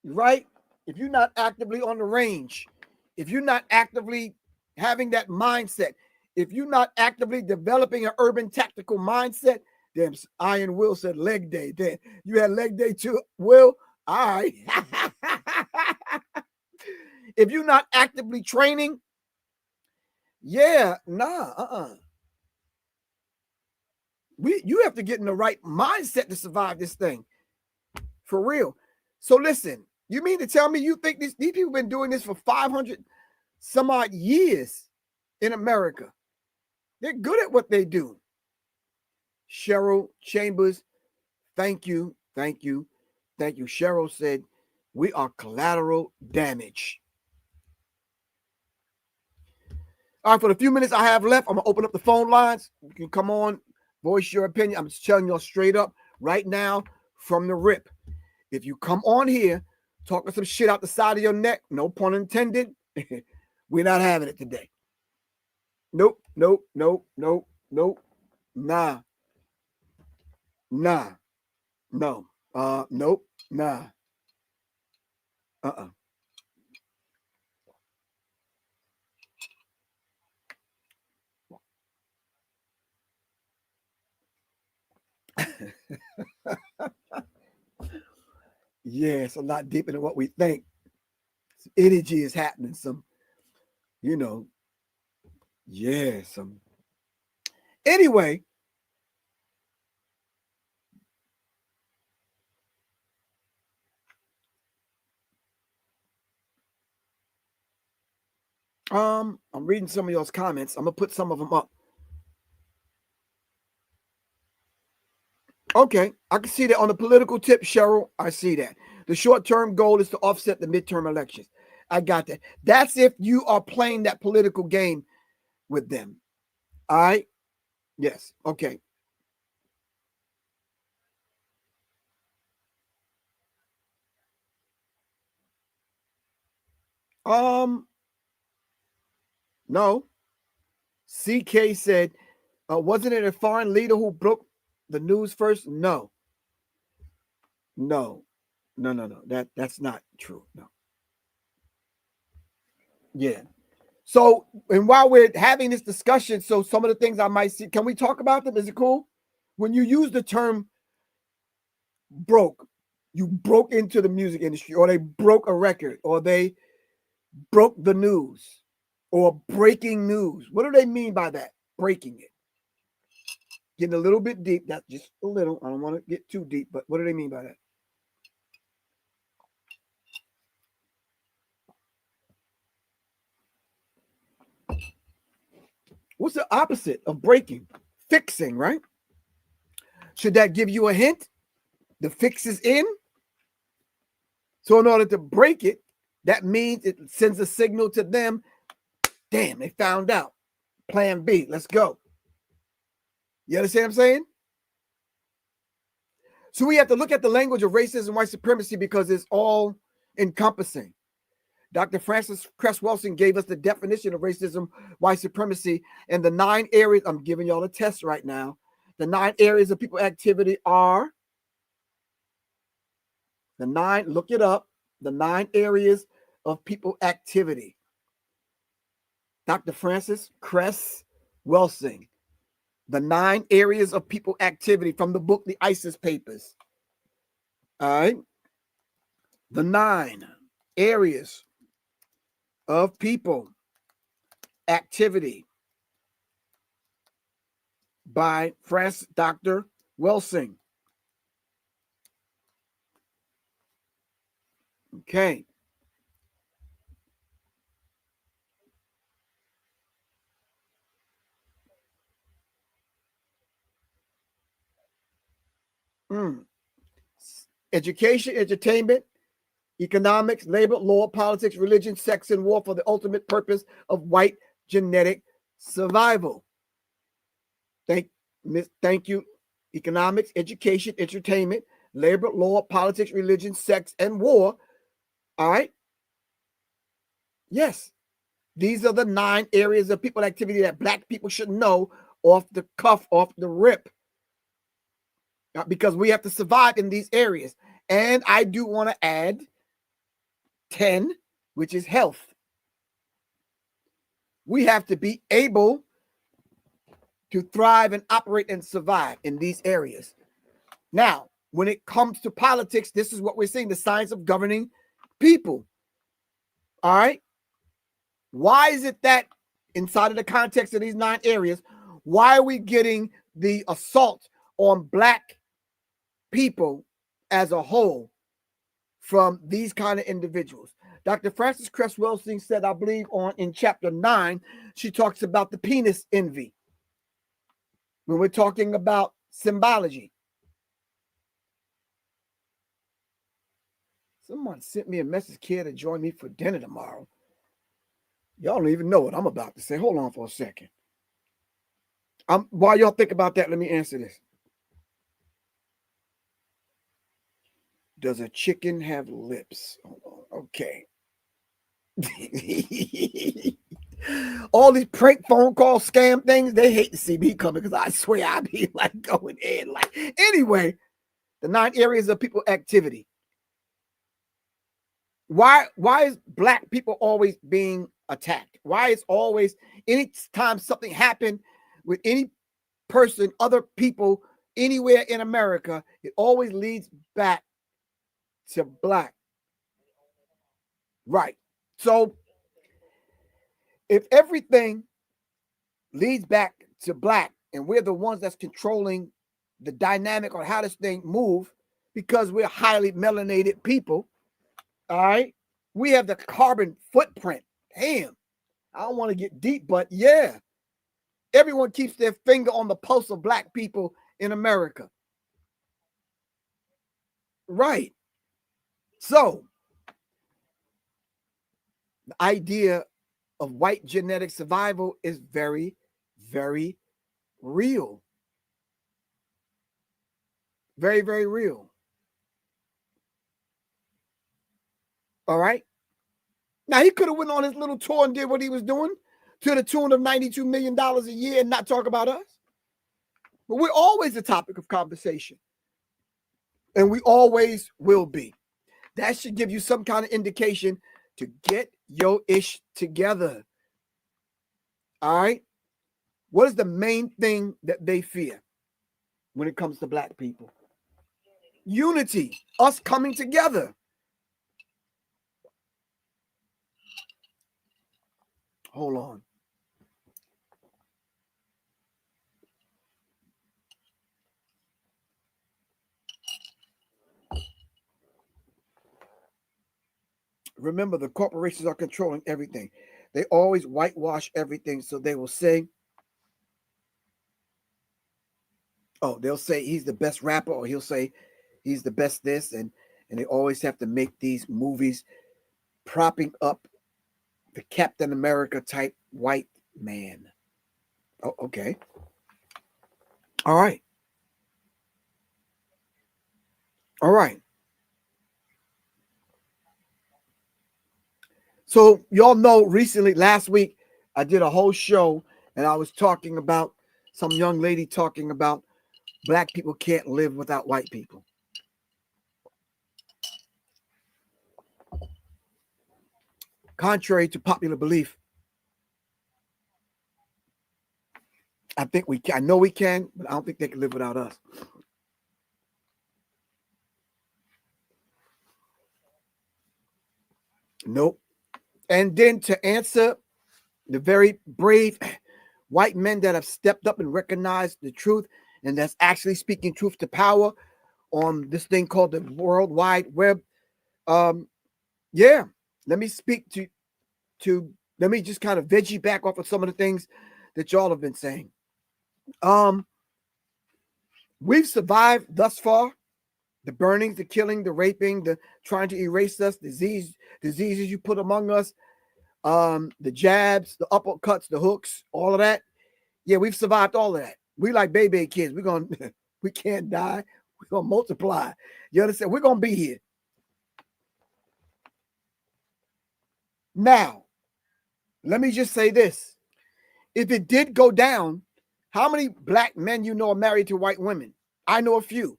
right? If you're not actively on the range, if you're not actively having that mindset, if you're not actively developing an urban tactical mindset, then Iron Will said leg day. Then you had leg day too, Will. All right. If you're not actively training, yeah, nah, you have to get in the right mindset to survive this thing. For real. So listen, you mean to tell me you think these people have been doing this for 500 some odd years in America? They're good at what they do. Cheryl Chambers, thank you. Cheryl said, we are collateral damage. All right, for the few minutes I have left, I'm going to open up the phone lines. You can come on, voice your opinion. I'm just telling you all straight up right now from the rip. If you come on here talking some shit out the side of your neck, no pun intended, we're not having it today. Nope. Nah. No. Nope. Nah. Yeah, it's a lot deeper than what we think. Some energy is happening. Anyway. I'm reading some of y'all's comments. I'm gonna put some of them up. Okay, I can see that on the political tip, Cheryl. I see that. The short-term goal is to offset the midterm elections. I got that. That's if you are playing that political game with them. All right? Yes. Okay. No. CK said, wasn't it a foreign leader who broke the news first? No. That's not true. No. Yeah. So, and while we're having this discussion, so some of the things I might see, can we talk about them? Is it cool? When you use the term broke, you broke into the music industry, or they broke a record, or they broke the news, or breaking news. What do they mean by that? Breaking it. Getting a little bit deep. That's just a little. I don't want to get too deep, but what do they mean by that? What's the opposite of breaking? Fixing, right? Should that give you a hint? The fix is in. So in order to break it, that means it sends a signal to them. Damn, they found out. Plan B, let's go. You understand what I'm saying? So we have to look at the language of racism and white supremacy because it's all encompassing. Dr. Francis Cress Wilson gave us the definition of racism, white supremacy, and the 9 areas. I'm giving y'all a test right now. The 9 areas of people activity are look it up, the 9 areas of people activity. Dr. Francis Cress Wilson, the 9 areas of people activity from the book, The ISIS Papers. All right. The 9 areas of people activity by Dr. Wilson. Okay. Education, entertainment, economics, labor, law, politics, religion, sex, and war for the ultimate purpose of white genetic survival. Thank you. Economics, education, entertainment, labor, law, politics, religion, sex, and war. All right. Yes. These are the 9 areas of people activity that Black people should know off the cuff, off the rip. Because we have to survive in these areas. And I do want to add 10, which is health. We have to be able to thrive and operate and survive in these areas. Now, when it comes to politics, this is what we're seeing, the science of governing people. All right. Why is it that inside of the context of these 9 areas, why are we getting the assault on Black people as a whole from these kind of individuals? Dr. Frances Cress Welsing said, I believe in chapter 9, she talks about the penis envy. When we're talking about symbology. Someone sent me a message, care to join me for dinner tomorrow. Y'all don't even know what I'm about to say. Hold on for a second. While y'all think about that, let me answer this. Does a chicken have lips? Okay. All these prank phone call scam things, they hate to see me coming because I swear I be like going in. Like, anyway, the 9 areas of people activity. Why is Black people always being attacked? Why is always, anytime something happened with any person, other people, anywhere in America, it always leads back to Black. Right. So if everything leads back to Black and we're the ones that's controlling the dynamic on how this thing moves because we're highly melanated people, all right, we have the carbon footprint. Damn, I don't want to get deep, but yeah, everyone keeps their finger on the pulse of Black people in America. Right. So the idea of white genetic survival is very, very real. Very, very real. All right. Now, he could have went on his little tour and did what he was doing to the tune of $92 million a year and not talk about us. But we're always the topic of conversation. And we always will be. That should give you some kind of indication to get your ish together. All right. What is the main thing that they fear when it comes to Black people? Unity. Us coming together. Hold on. Remember, the corporations are controlling everything. They always whitewash everything. So they will say, oh, they'll say he's the best rapper, or he'll say he's the best this. And they always have to make these movies propping up the Captain America type white man. Oh, okay. All right. All right. So y'all know recently, last week, I did a whole show and I was talking about some young lady talking about Black people can't live without white people. Contrary to popular belief, I think we can. I know we can, but I don't think they can live without us. Nope. And then to answer the very brave white men that have stepped up and recognized the truth and that's actually speaking truth to power on this thing called the World Wide Web. Yeah, let me speak to let me just kind of veggie back off of some of the things that y'all have been saying. We've survived thus far. The burning, the killing, the raping, the trying to erase us, diseases you put among us. the jabs, the uppercuts, the hooks, all of that. Yeah, we've survived all of that. We like baby kids. We can't die. We're gonna multiply. You understand? We're gonna be here. Now, let me just say this. If it did go down, how many black men you know are married to white women? I know a few.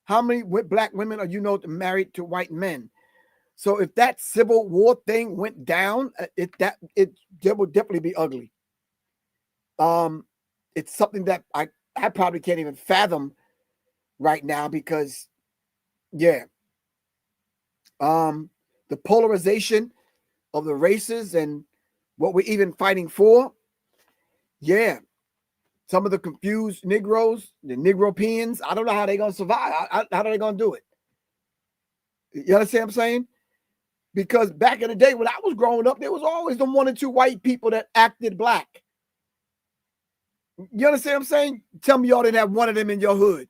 How many black women are you know married to white men? So if that Civil War thing went down, it would definitely be ugly. It's something that I probably can't even fathom right now because, yeah. The polarization of the races and what we're even fighting for. Yeah. Some of the confused Negroes, the Negropeans, I don't know how they're going to survive. How are they going to do it? You understand what I'm saying? Because back in the day when I was growing up, there was always the 1 or 2 white people that acted black. You understand what I'm saying? Tell me y'all didn't have one of them in your hood.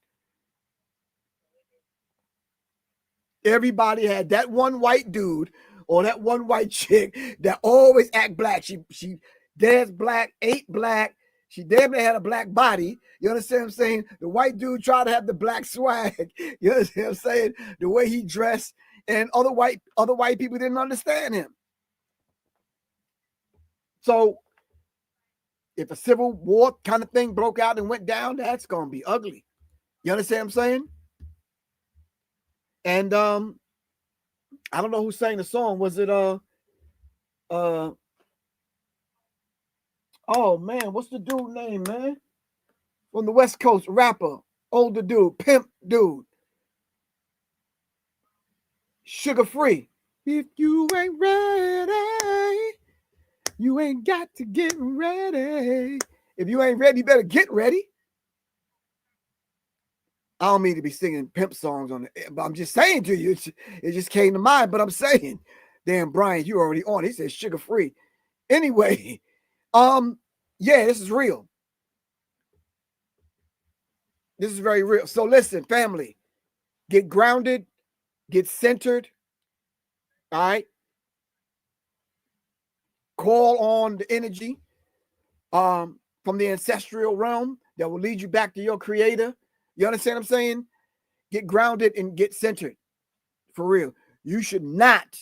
Everybody had that one white dude or that one white chick that always act black. She danced black, ate black. She damn near had a black body. You understand what I'm saying? The white dude tried to have the black swag. You understand what I'm saying? The way he dressed, and other white people didn't understand him. So if a Civil War kind of thing broke out and went down, that's gonna be ugly. You understand what I'm saying? And I don't know who sang the song. Was it oh man, what's the dude name, man? From the West Coast, rapper, older dude, pimp dude. Sugar Free. If you ain't ready, you ain't got to get ready. If you ain't ready, you better get ready. I don't mean to be singing pimp songs on it, but I'm just saying to you, it just came to mind. But I'm saying, damn, Brian, you already on. He said Sugar Free. Anyway, yeah, this is real. This is very real. So listen, family, get grounded, get centered. All right. Call on the energy from the ancestral realm that will lead you back to your creator. You understand what I'm saying? Get grounded and get centered. For real. You should not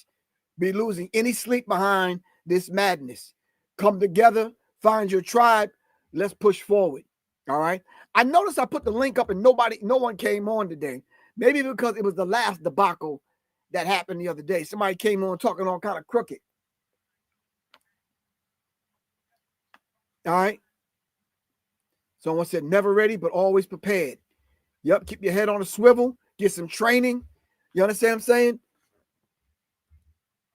be losing any sleep behind this madness. Come together, find your tribe. Let's push forward. All right. I noticed I put the link up and no one came on today. Maybe because it was the last debacle that happened the other day. Somebody came on talking all kind of crooked. All right. Someone said never ready, but always prepared. Yep. Keep your head on a swivel. Get some training. You understand what I'm saying?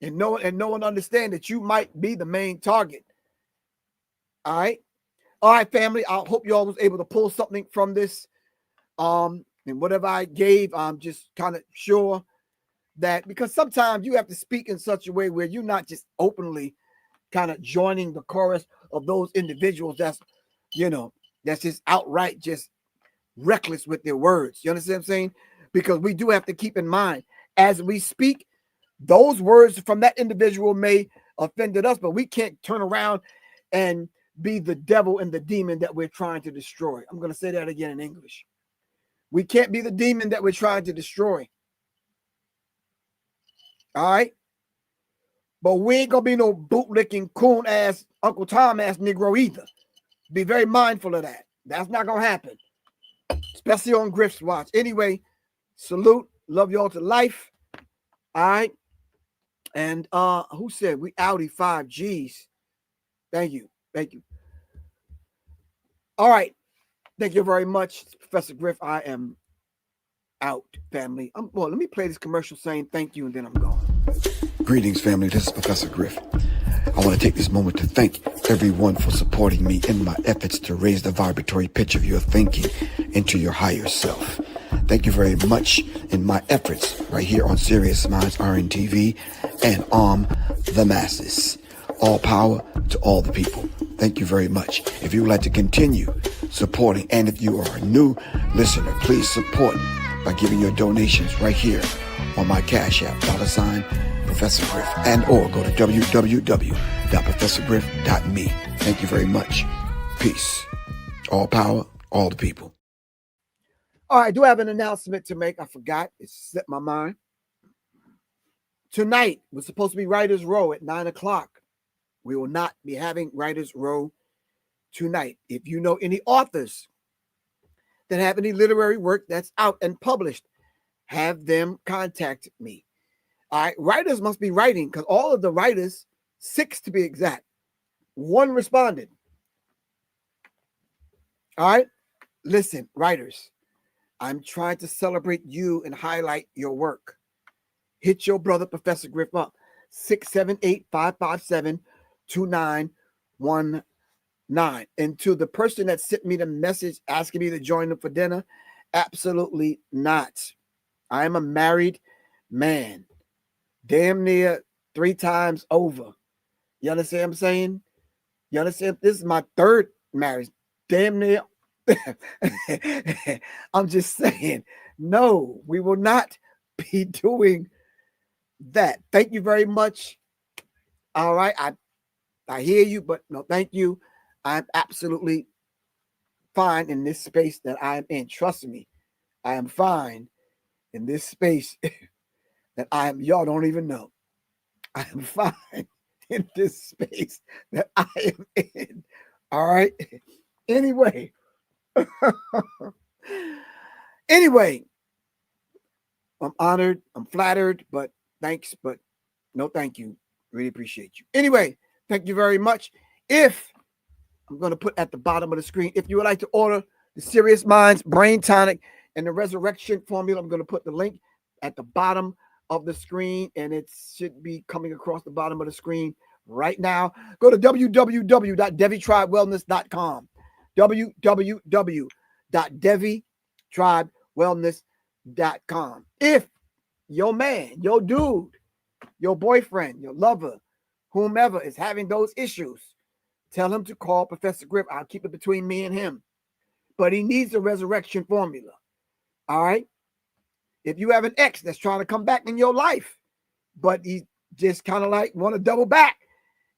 And no one understand that you might be the main target. All right. All right, family. I hope you all was able to pull something from this. And whatever I gave, I'm just kind of sure that, because sometimes you have to speak in such a way where you're not just openly kind of joining the chorus of those individuals that's just outright just reckless with their words. You understand what I'm saying? Because we do have to keep in mind as we speak, those words from that individual may offended us, but we can't turn around and be the devil and the demon that we're trying to destroy. I'm going to say that again in English. We can't be the demon that we're trying to destroy. All right? But we ain't going to be no bootlicking, coon-ass, Uncle Tom-ass Negro either. Be very mindful of that. That's not going to happen. Especially on Griff's watch. Anyway, salute. Love y'all to life. All right? And who said we Audi 5Gs? Thank you. Thank you. All right. Thank you very much, Professor Griff. I am out, family. Well, let me play this commercial saying thank you, and then I'm gone. Greetings, family. This is Professor Griff. I want to take this moment to thank everyone for supporting me in my efforts to raise the vibratory pitch of your thinking into your higher self. Thank you very much in my efforts right here on Serious Minds RNTV and the masses. All power to all the people. Thank you very much. If you would like to continue supporting, and if you are a new listener, please support by giving your donations right here on my Cash App, Professor Griff, and or go to www.professorgriff.me. Thank you very much. Peace. All power, all the people. All right, I do have an announcement to make. I forgot. It slipped my mind. Tonight was supposed to be Writers Row at 9 o'clock. We will not be having Writers Row tonight. If you know any authors that have any literary work that's out and published, have them contact me. All right, writers must be writing, because all of the writers, 6 to be exact, 1 responded. All right, listen, writers, I'm trying to celebrate you and highlight your work. Hit your brother, Professor Griff, up, 678-557-2919. And to the person that sent me the message asking me to join them for dinner, absolutely not. I am a married man, damn near 3 times over. You understand what I'm saying? You understand? This is my 3rd marriage, damn near. I'm just saying, no, we will not be doing that. Thank you very much. All right, I hear you, but no, thank you. I'm absolutely fine in this space that I'm in. Trust me, I am fine in this space that I am. Y'all don't even know. I am fine in this space that I am in. All right. Anyway. Anyway, I'm honored. I'm flattered, but thanks, but no thank you. Really appreciate you. Anyway, thank you very much. If I'm going to put at the bottom of the screen, if you would like to order the Serious Minds Brain Tonic and the Resurrection Formula, I'm going to put the link at the bottom of the screen, and it should be coming across the bottom of the screen right now. Go to www.devitribewellness.com. www.devitribewellness.com. If your man, your dude, your boyfriend, your lover, whomever is having those issues, tell him to call Professor Griff. I'll keep it between me and him. But he needs a resurrection formula. All right? If you have an ex that's trying to come back in your life, but he just kind of like want to double back,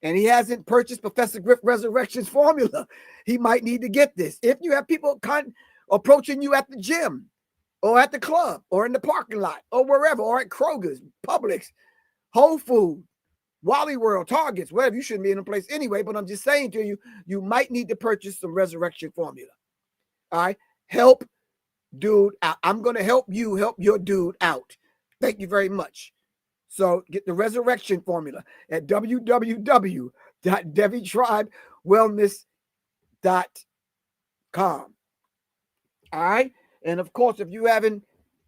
and he hasn't purchased Professor Griff Resurrection's formula, he might need to get this. If you have people approaching you at the gym or at the club or in the parking lot or wherever, or at Kroger's, Publix, Whole Foods, Wally World, Targets, wherever, you shouldn't be in a place anyway, but I'm just saying to you, you might need to purchase some resurrection formula. All right? Help dude out. I'm going to help you help your dude out. Thank you very much. So get the resurrection formula at www.devitribewellness.com. All right? And of course, if you having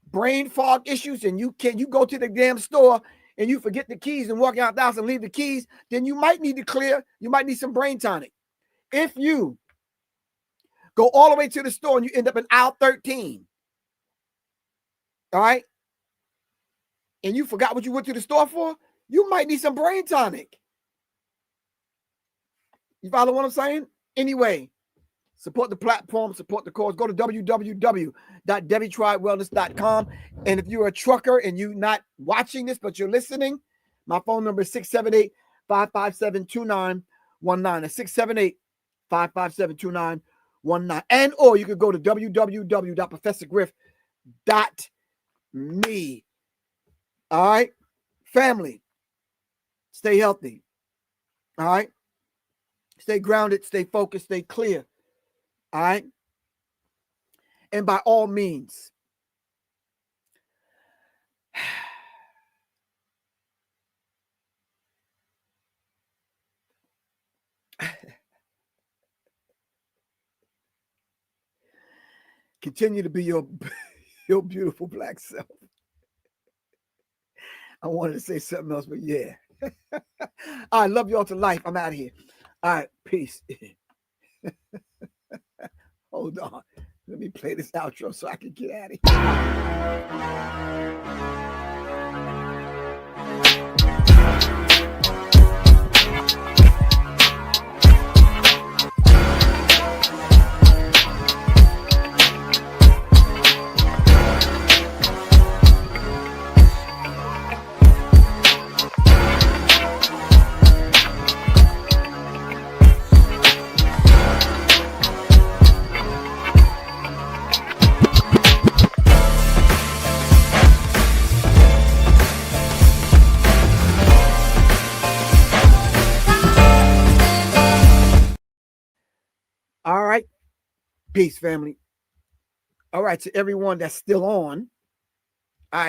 brain fog issues and you go to the damn store and you forget the keys and walk out the house and leave the keys, then you might need to clear. You might need some brain tonic. If you go all the way to the store and you end up in aisle 13, all right, and you forgot what you went to the store for, you might need some brain tonic. You follow what I'm saying? Anyway, support the platform, support the cause. Go to www.devitribewellness.com. And if you're a trucker and you're not watching this, but you're listening, my phone number is 678-557-2919. That's 678-557-2919. And or you could go to www.professorgriff.me. All right? Family, stay healthy. All right? Stay grounded, stay focused, stay clear. All right? And by all means, continue to be your beautiful black self. I wanted to say something else, but yeah. I love y'all to life. I'm out of here. All right, peace. Hold on. Let me play this outro so I can get out of here. Peace, family. All right, to everyone that's still on,